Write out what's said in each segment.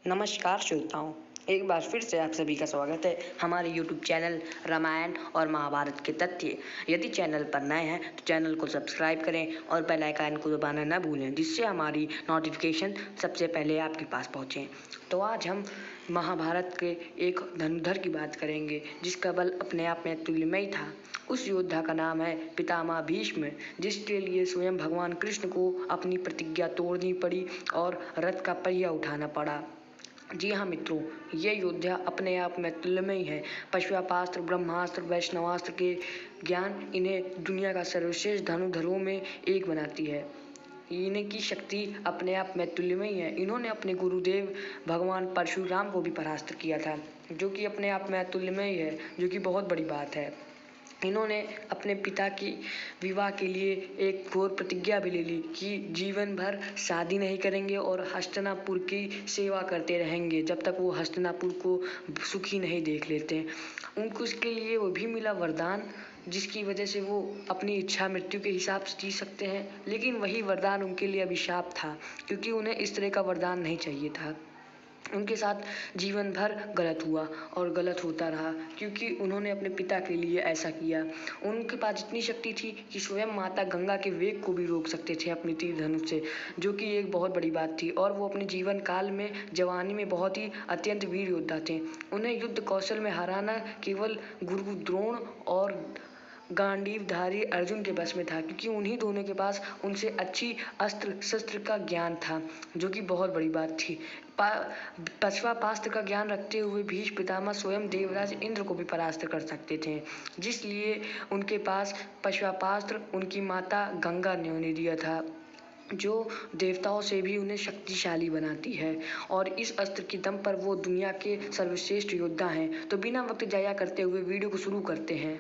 नमस्कार श्रोताओं, एक बार फिर से आप सभी का स्वागत है हमारे YouTube चैनल रामायण और महाभारत के तथ्य। यदि चैनल पर नए हैं तो चैनल को सब्सक्राइब करें और बेल आइकन को दबाना न भूलें, जिससे हमारी नोटिफिकेशन सबसे पहले आपके पास पहुंचे। तो आज हम महाभारत के एक धनुर्धर की बात करेंगे जिसका बल अपने आप में तुल्यमय था। उस योद्धा का नाम है पितामह भीष्म, जिसके लिए स्वयं भगवान कृष्ण को अपनी प्रतिज्ञा तोड़नी पड़ी और रथ का पहिया उठाना पड़ा। जी हाँ मित्रों, ये योद्धा अपने आप में तुल्यमय है। पशुपास्त्र, ब्रह्मास्त्र, वैष्णवास्त्र के ज्ञान इन्हें दुनिया का सर्वश्रेष्ठ धनुर्धरों में एक बनाती है। इनकी शक्ति अपने आप में तुल्यमय है। इन्होंने अपने गुरुदेव भगवान परशुराम को भी परास्त किया था, जो कि अपने आप में तुल्यमय है, जो कि बहुत बड़ी बात है। इन्होंने अपने पिता की विवाह के लिए एक घोर प्रतिज्ञा भी ले ली कि जीवन भर शादी नहीं करेंगे और हस्तिनापुर की सेवा करते रहेंगे जब तक वो हस्तिनापुर को सुखी नहीं देख लेते। उनको उसके लिए वो भी मिला वरदान, जिसकी वजह से वो अपनी इच्छा मृत्यु के हिसाब से जी सकते हैं। लेकिन वही वरदान उनके लिए अभिशाप था, क्योंकि उन्हें इस तरह का वरदान नहीं चाहिए था। उनके साथ जीवन भर गलत हुआ और गलत होता रहा, क्योंकि उन्होंने अपने पिता के लिए ऐसा किया। उनके पास इतनी शक्ति थी कि स्वयं माता गंगा के वेग को भी रोक सकते थे अपनी तीर धनुष से, जो कि एक बहुत बड़ी बात थी। और वो अपने जीवन काल में जवानी में बहुत ही अत्यंत वीर योद्धा थे। उन्हें युद्ध कौशल में हराना केवल गुरु द्रोण और गांडीवधारी अर्जुन के बस में था, क्योंकि उन्हीं दोनों के पास उनसे अच्छी अस्त्र शस्त्र का ज्ञान था, जो कि बहुत बड़ी बात थी। पशुपास्त्र का ज्ञान रखते हुए भीष्म पितामह स्वयं देवराज इंद्र को भी परास्त कर सकते थे, जिसलिए उनके पास पशुपास्त्र उनकी माता गंगा ने उन्हें दिया था, जो देवताओं से भी उन्हें शक्तिशाली बनाती है। और इस अस्त्र के दम पर वो दुनिया के सर्वश्रेष्ठ योद्धा हैं। तो बिना वक्त जाया करते हुए वीडियो को शुरू करते हैं।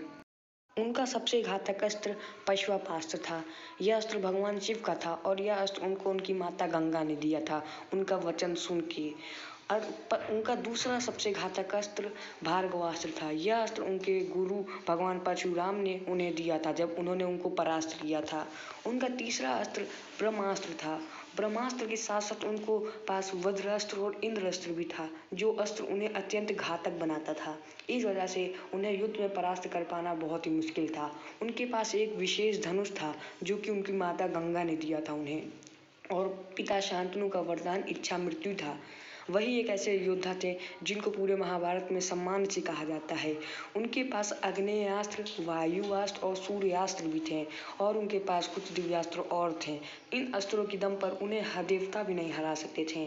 उनका सबसे घातक अस्त्र पशुपास्त्र था। यह अस्त्र भगवान शिव का था और यह अस्त्र उनको उनकी माता गंगा ने दिया था, उनका वचन सुन के। और उनका दूसरा सबसे घातक अस्त्र भार्गवास्त्र था। यह अस्त्र उनके गुरु भगवान परशुराम ने उन्हें दिया था जब उन्होंने उनको परास्त किया था। उनका तीसरा अस्त्र ब्रह्मास्त्र था। ब्रह्मास्त्र के साथ साथ उनको पास वज्रास्त्र और इंद्रास्त्र भी था, जो अस्त्र उन्हें अत्यंत घातक बनाता था। इस वजह से उन्हें युद्ध में परास्त कर पाना बहुत ही मुश्किल था। उनके पास एक विशेष धनुष था, जो कि उनकी माता गंगा ने दिया था उन्हें, और पिता शांतनु का वरदान इच्छा मृत्यु था। वही एक ऐसे योद्धा थे जिनको पूरे महाभारत में सम्मान से कहा जाता है। उनके पास आग्नेयास्त्र, वायुयास्त्र और सूर्यास्त्र भी थे, और उनके पास कुछ दिव्यास्त्र और थे। इन अस्त्रों के दम पर उन्हें हर देवता भी नहीं हरा सकते थे।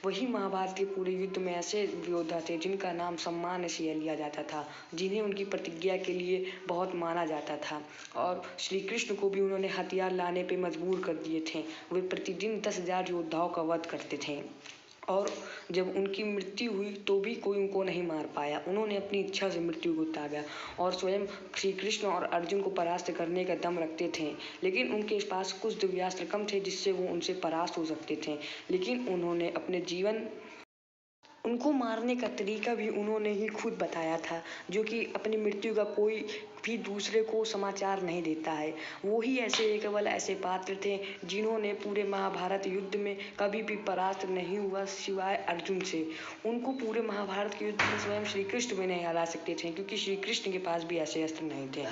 वही महाभारत के पूरे युद्ध में ऐसे योद्धा थे जिनका नाम सम्मान से लिया जाता था, जिन्हें उनकी प्रतिज्ञा के लिए बहुत माना जाता था। और श्री कृष्ण को भी उन्होंने हथियार लाने पे मजबूर कर दिए थे। वे प्रतिदिन 10,000 योद्धाओं का वध करते थे, और जब उनकी मृत्यु हुई तो भी कोई उनको नहीं मार पाया। उन्होंने अपनी इच्छा से मृत्यु को त्यागा और स्वयं श्री कृष्ण और अर्जुन को परास्त करने का दम रखते थे। लेकिन उनके पास कुछ दिव्यास्त्र कम थे जिससे वो उनसे परास्त हो सकते थे। लेकिन उन्होंने अपने जीवन उनको मारने का तरीका भी उन्होंने ही खुद बताया था, जो कि अपनी मृत्यु का कोई भी दूसरे को समाचार नहीं देता है। वो ही ऐसे केवल ऐसे पात्र थे जिन्होंने पूरे महाभारत युद्ध में कभी भी परास्त नहीं हुआ सिवाय अर्जुन से। उनको पूरे महाभारत के युद्ध में स्वयं श्री कृष्ण भी नहीं हरा सकते थे, क्योंकि श्री कृष्ण के पास भी ऐसे अस्त्र नहीं थे।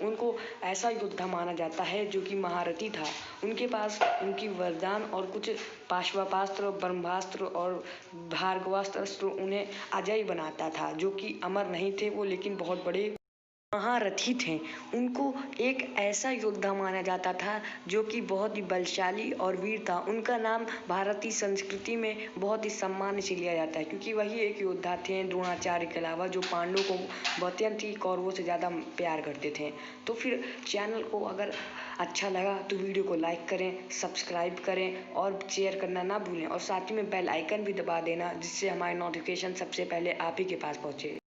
उनको ऐसा योद्धा माना जाता है जो कि महारथी था। उनके पास उनकी वरदान और कुछ पाशुपास्त्र, ब्रह्मास्त्र और भार्गवास्त्र अस्त्र उन्हें अजय बनाता था, जो कि अमर नहीं थे वो, लेकिन बहुत बड़े महारथी थे। उनको एक ऐसा योद्धा माना जाता था जो कि बहुत ही बलशाली और वीर था। उनका नाम भारतीय संस्कृति में बहुत ही सम्मान से लिया जाता है, क्योंकि वही एक योद्धा थे द्रोणाचार्य के अलावा जो पांडवों को अत्यंत ही कौरवों से ज़्यादा प्यार करते थे। तो फिर चैनल को अगर अच्छा लगा तो वीडियो को लाइक करें, सब्सक्राइब करें और शेयर करना ना भूलें, और साथ ही में बेल आइकन भी दबा देना, जिससे हमारी नोटिफिकेशन सबसे पहले आप ही के पास पहुँचे।